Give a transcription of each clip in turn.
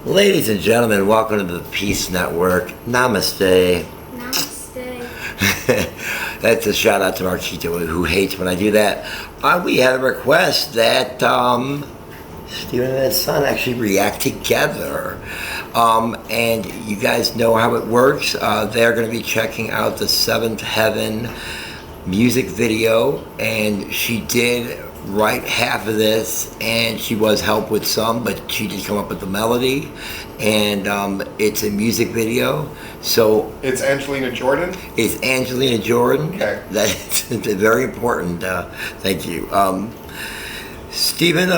Ladies and gentlemen, welcome to the Peace Network. Namaste. Namaste. That's a shout out to Marchito, who hates when I do that. We had a request that Steven and his son actually react together. And you guys know how it works. They're going to be checking out the Seventh Heaven music video, and she did write half of this, and she was helped with some, but she did come up with the melody, and it's a music video. So it's Angelina Jordan. It's Angelina Jordan. Okay, that's very important. Thank you, Stephen.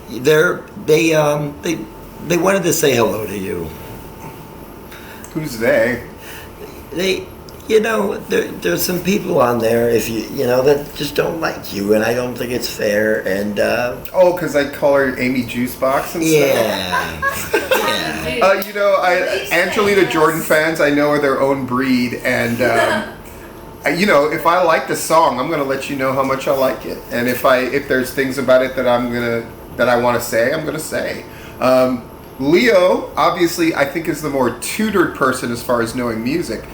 They wanted to say hello to you. Who's they? There's some people on there, if that just don't like you, and I don't think it's fair. And because I call her Amy Juicebox and stuff. Yeah. Angelina Jordan fans, I know, are their own breed, and if I like the song, I'm gonna let you know how much I like it, and if there's things about it that I want to say, I'm gonna say. Leo, obviously, I think is the more tutored person as far as knowing music.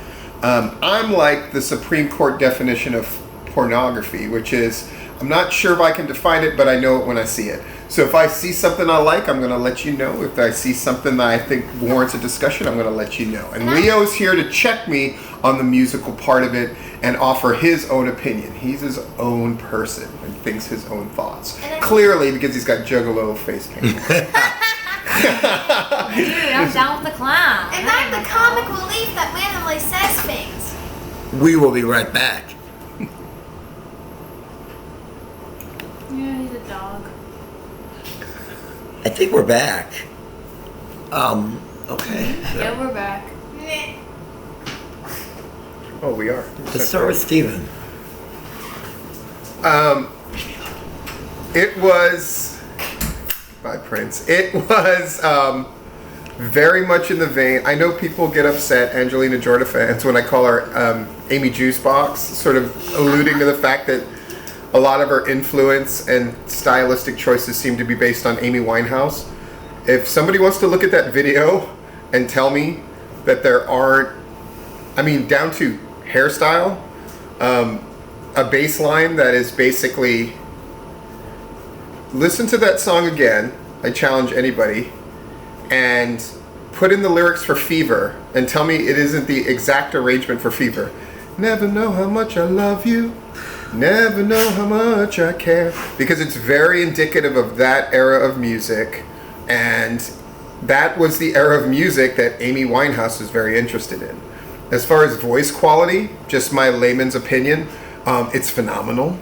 I'm like the Supreme Court definition of pornography, which is, I'm not sure if I can define it, but I know it when I see it. So if I see something I like, I'm going to let you know. If I see something that I think warrants a discussion, I'm going to let you know. And Leo's here to check me on the musical part of it and offer his own opinion. He's his own person and thinks his own thoughts. Clearly, because he's got juggalo face paint. Dude, I'm down with the clown. And I'm the comic relief that randomly says things. We will be right back. Yeah, he's a dog. I think we're back. Okay. Yeah, we're back. Oh, we are. Let's start with Steven. It was... by Prince. It was very much in the vein. I know people get upset, Angelina Jordan fans, when I call her Amy Juicebox, sort of alluding to the fact that a lot of her influence and stylistic choices seem to be based on Amy Winehouse. If somebody wants to look at that video and tell me that there aren't, down to hairstyle, a bass line that is basically... Listen to that song again, I challenge anybody, and put in the lyrics for Fever and tell me it isn't the exact arrangement for Fever. Never know how much I love you, never know how much I care. Because it's very indicative of that era of music, and that was the era of music that Amy Winehouse was very interested in. As far as voice quality, just my layman's opinion, it's phenomenal.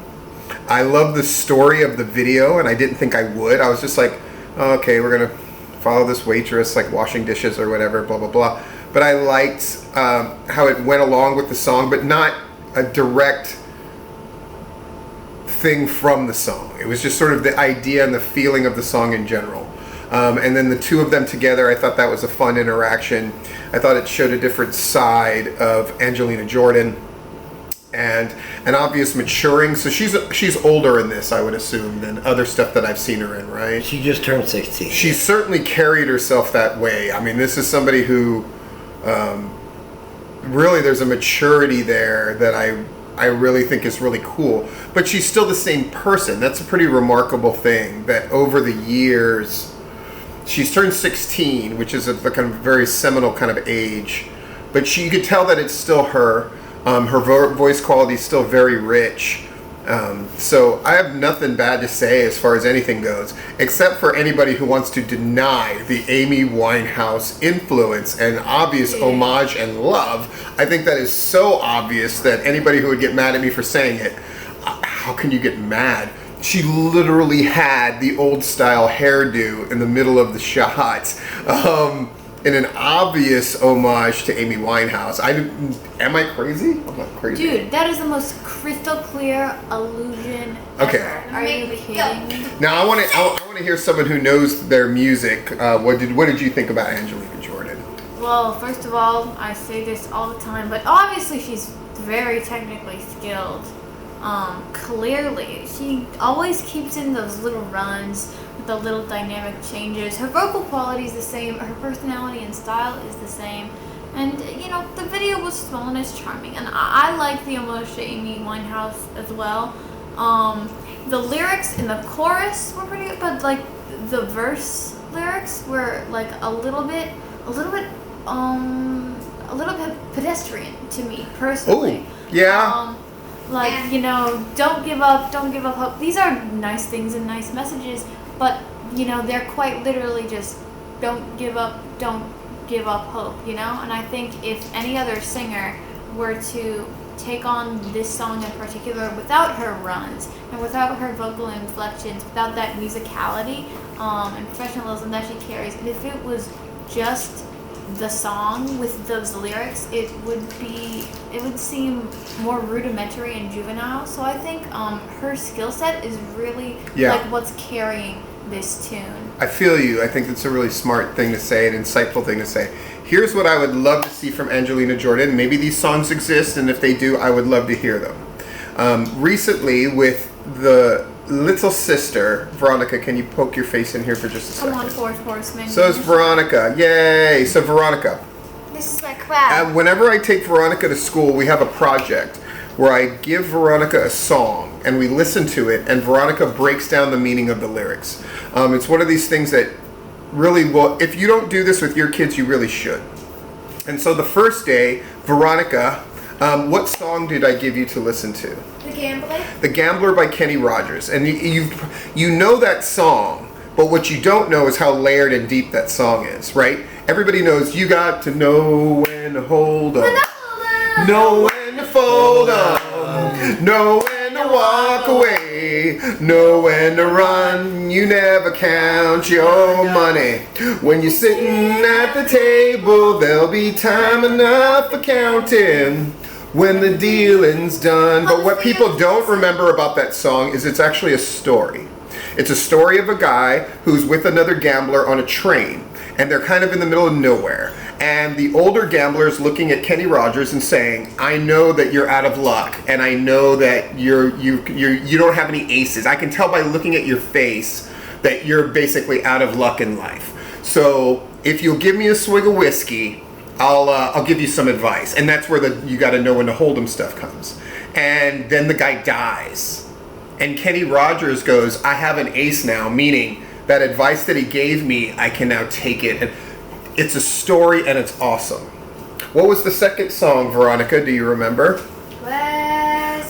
I love the story of the video, and I didn't think I would. I was just like, oh, okay, we're going to follow this waitress, like washing dishes or whatever, blah, blah, blah. But I liked how it went along with the song, but not a direct thing from the song. It was just sort of the idea and the feeling of the song in general. And then the two of them together, I thought that was a fun interaction. I thought it showed a different side of Angelina Jordan. And an obvious maturing. So she's older in this, I would assume, than other stuff that I've seen her in, right? She just turned 16. She certainly carried herself that way. This is somebody who really, there's a maturity there that I really think is really cool. But she's still the same person. That's a pretty remarkable thing, that over the years, she's turned 16, which is a kind of very seminal kind of age. But you could tell that it's still her. Her voice quality is still very rich. So I have nothing bad to say as far as anything goes, except for anybody who wants to deny the Amy Winehouse influence and obvious homage and love. I think that is so obvious that anybody who would get mad at me for saying it, how can you get mad? She literally had the old style hairdo in the middle of the shots. In an obvious homage to Amy Winehouse. Am I crazy? I'm not crazy. Dude, that is the most crystal clear illusion Okay. ever. Are you kidding me? Now I want to hear someone who knows their music. What did you think about Angelina Jordan? Well, first of all, I say this all the time, but obviously she's very technically skilled. Clearly, she always keeps in those little runs the little dynamic changes. Her vocal quality is the same. Her personality and style is the same. And, you know, the video was fun, it's charming. And I like the homage to Amy Winehouse as well. The lyrics in the chorus were pretty good, but, like, the verse lyrics were, like, a little bit pedestrian to me, personally. Oh, yeah. Like, you know, don't give up hope. These are nice things and nice messages, but, you know, they're quite literally just don't give up hope, you know? And I think if any other singer were to take on this song in particular without her runs and without her vocal inflections, without that musicality and professionalism that she carries, and if it was just the song with those lyrics, it would seem more rudimentary and juvenile. So I think her skill set is really like what's carrying this tune. I feel you. I think it's a really smart thing to say, an insightful thing to say. Here's what I would love to see from Angelina Jordan. Maybe these songs exist, and if they do, I would love to hear them. Recently, with the little sister, Veronica, can you poke your face in here for just a second? Come on, Fourth Horseman. So it's Veronica. Yay! So Veronica. This is my crowd. Whenever I take Veronica to school, we have a project where I give Veronica a song and we listen to it, and Veronica breaks down the meaning of the lyrics. It's one of these things that really will, if you don't do this with your kids, you really should. And so the first day, Veronica, what song did I give you to listen to? The Gambler. The Gambler by Kenny Rogers. And you know that song, but what you don't know is how layered and deep that song is, right? Everybody knows you got to know when to hold up, know when to fold up, know when to walk away, know when to run. You never count your money. When you're sitting at the table, there'll be time enough for counting when the dealing's done. But what people don't remember about that song is it's actually a story. It's a story of a guy who's with another gambler on a train, and they're kind of in the middle of nowhere. And the older gambler is looking at Kenny Rogers and saying, I know that you're out of luck, and I know that you don't have any aces. I can tell by looking at your face that you're basically out of luck in life. So if you'll give me a swig of whiskey, I'll give you some advice. And that's where the you got to know when to hold 'em stuff comes. And then the guy dies. And Kenny Rogers goes, I have an ace now, meaning that advice that he gave me, I can now take it. And it's a story and it's awesome. What was the second song, Veronica? Do you remember?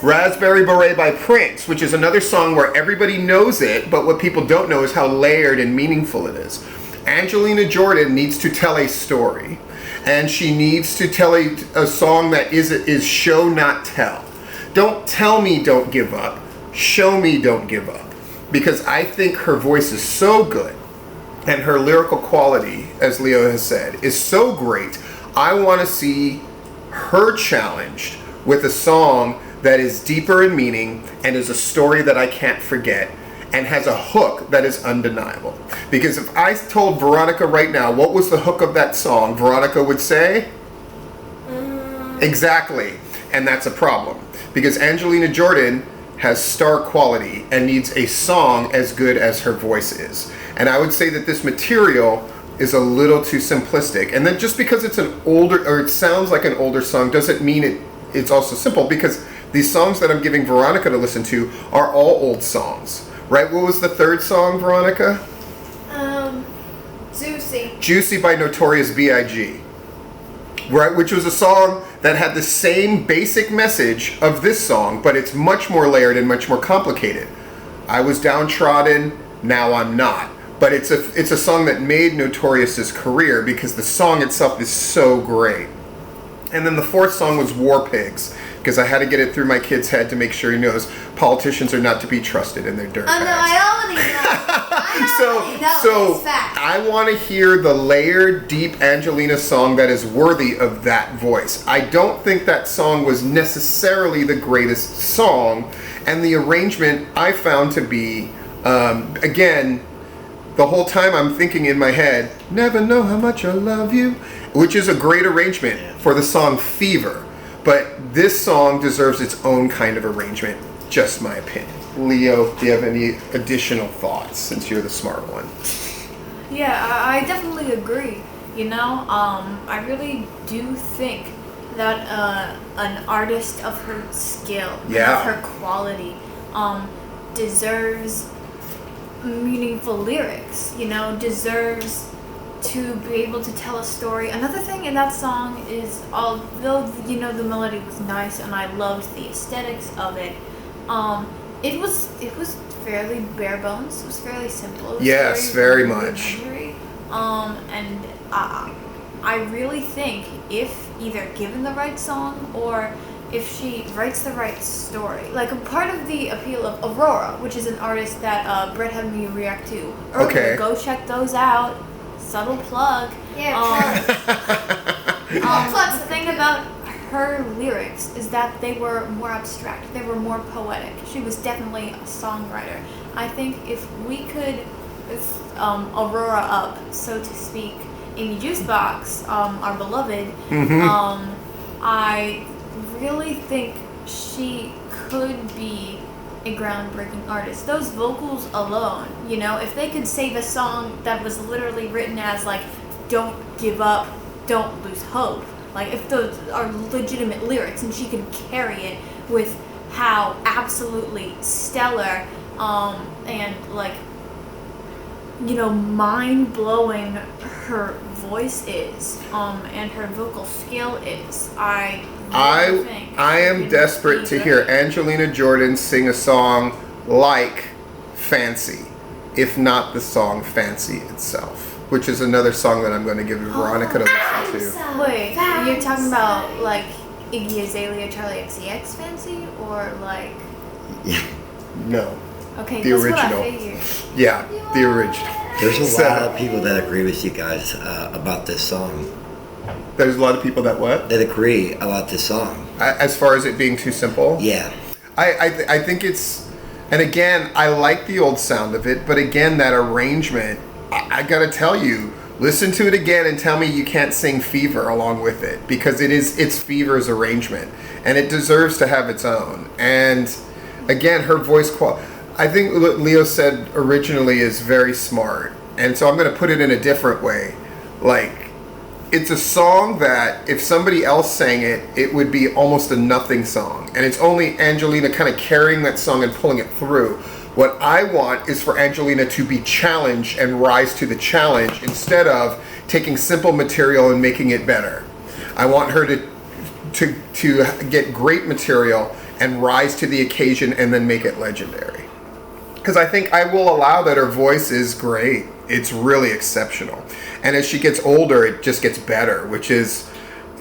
Raspberry Beret by Prince, which is another song where everybody knows it, but what people don't know is how layered and meaningful it is. Angelina Jordan needs to tell a story. And she needs to tell a song that is show, not tell. Don't tell me don't give up. Show me don't give up. Because I think her voice is so good, and her lyrical quality, as Leo has said, is so great. I want to see her challenged with a song that is deeper in meaning and is a story that I can't forget and has a hook that is undeniable. Because if I told Veronica right now what was the hook of that song, Veronica would say, exactly. And that's a problem. Because Angelina Jordan has star quality and needs a song as good as her voice is. And I would say that this material is a little too simplistic. And then just because it's an older, or it sounds like an older song, doesn't mean it's also simple, because these songs that I'm giving Veronica to listen to are all old songs, right? What was the third song, Veronica? Juicy. Juicy by Notorious B.I.G., right? Which was a song that had the same basic message of this song, but it's much more layered and much more complicated. I was downtrodden, now I'm not. But it's a song that made Notorious's career because the song itself is so great. And then the fourth song was War Pigs, because I had to get it through my kid's head to make sure he knows politicians are not to be trusted in their dirt Oh no, I already know. So It's fact. I want to hear the layered, deep Angelina song that is worthy of that voice. I don't think that song was necessarily the greatest song, and the arrangement I found to be, again, the whole time I'm thinking in my head, never know how much I love you, which is a great arrangement for the song Fever. But this song deserves its own kind of arrangement, just my opinion. Leo, do you have any additional thoughts since you're the smart one? Yeah, I definitely agree. I really do think that an artist of her skill, Yeah. of her quality, deserves meaningful lyrics. Deserves to be able to tell a story. Another thing in that song is, although the melody was nice and I loved the aesthetics of it, it was fairly bare bones. It was fairly simple. It was Yes, very much. rudimentary. And I really think if either given the right song or if she writes the right story, like a part of the appeal of Aurora, which is an artist that Brett had me react to earlier. Okay. Go check those out. Subtle plug. Yeah, The thing about her lyrics is that they were more abstract. They were more poetic. She was definitely a songwriter. I think if we could Aurora up, so to speak, Amy Juicebox, our beloved, I really think she could be a groundbreaking artist. Those vocals alone, if they could save a song that was literally written as like, don't give up, don't lose hope, like if those are legitimate lyrics and she could carry it with how absolutely stellar and like mind-blowing her voice is and her vocal skill is, I am desperate to hear Angelina Jordan sing a song like Fancy, if not the song Fancy itself, which is another song that I'm going to give Veronica to listen to. Wait, you're talking about like Iggy Azalea, Charlie XCX Fancy, or like? No. Okay, the that's original. what I figured. Yeah, the original. There's a lot of people that agree with you guys about this song. There's a lot of people that what? That agree about this song. As far as it being too simple? Yeah. I think it's, and again, I like the old sound of it, but again, that arrangement, I gotta tell you, listen to it again and tell me you can't sing Fever along with it, because it's Fever's arrangement, and it deserves to have its own. And again, her voice quality, I think what Leo said originally is very smart, and so I'm going to put it in a different way. Like, it's a song that if somebody else sang it, it would be almost a nothing song, and it's only Angelina kind of carrying that song and pulling it through. What I want is for Angelina to be challenged and rise to the challenge instead of taking simple material and making it better. I want her to get great material and rise to the occasion and then make it legendary. Because I think I will allow that her voice is great. It's really exceptional. And as she gets older, it just gets better, which is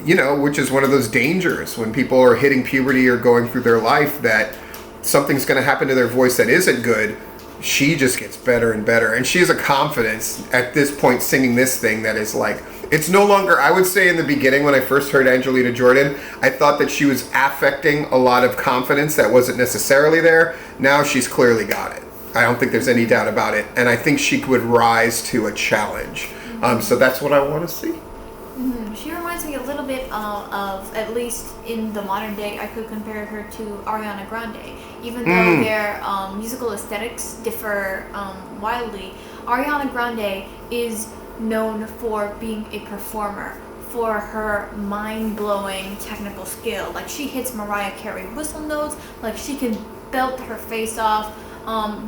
one of those dangers when people are hitting puberty or going through their life, that something's going to happen to their voice that isn't good. She just gets better and better. And she has a confidence at this point singing this thing that is like, it's no longer, I would say in the beginning when I first heard Angelina Jordan, I thought that she was affecting a lot of confidence that wasn't necessarily there. Now she's clearly got it. I don't think there's any doubt about it. And I think she would rise to a challenge. So that's what I want to see. She reminds me a little bit of, at least in the modern day, I could compare her to Ariana Grande. Even though their musical aesthetics differ wildly, Ariana Grande is known for being a performer, for her mind-blowing technical skill. Like, she hits Mariah Carey whistle notes, like she can belt her face off.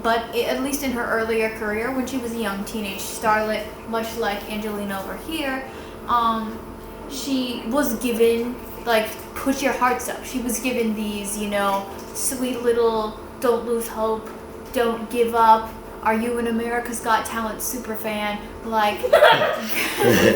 But at least in her earlier career, when she was a young teenage starlet, much like Angelina over here, she was given, like, push your hearts up. She was given these, sweet little don't lose hope, don't give up, are you an America's Got Talent super fan, like,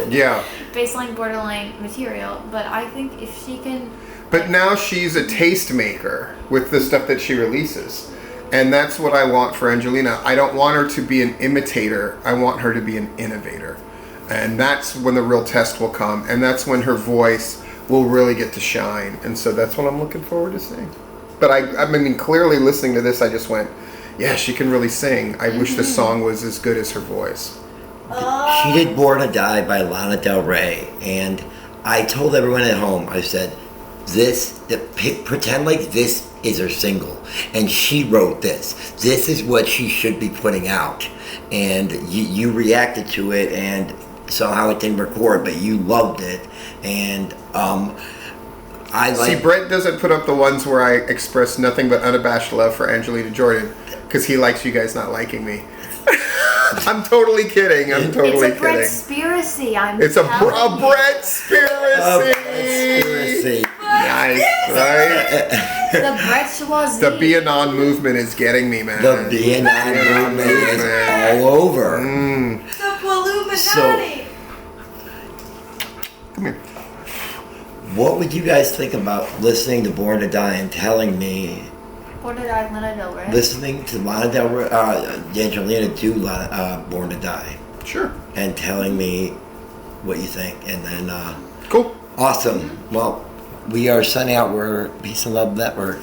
Yeah. baseline, borderline material. But I think if she can... But now she's a tastemaker with the stuff that she releases. And that's what I want for Angelina. I don't want her to be an imitator. I want her to be an innovator. And that's when the real test will come. And that's when her voice will really get to shine. And so that's what I'm looking forward to seeing. But I mean, clearly listening to this, I just went, yeah, she can really sing. I wish the song was as good as her voice. She did Born to Die by Lana Del Rey. And I told everyone at home, I said, pretend like this is her single, and she wrote this. This is what she should be putting out, and you reacted to it, and somehow it didn't record, but you loved it, and I like. See, Brent doesn't put up the ones where I express nothing but unabashed love for Angelina Jordan because he likes you guys not liking me. I'm totally kidding. I'm totally It's a kidding. Brett-spiracy. It's a telling you. Brett-spiracy. Nice, right? The Brett Schwarzy. The BAnon movement is getting me, man. The BNI movement is all over. The Illuminati. So- Come here. What would you guys think about listening to Born to Die and telling me, What did I, Lana Del Rey? listening to Lana Del Rey, Angelina do Born to Die, Sure. and telling me what you think, and then Cool. awesome. Well, we are signing out. We're Peace and Love Network.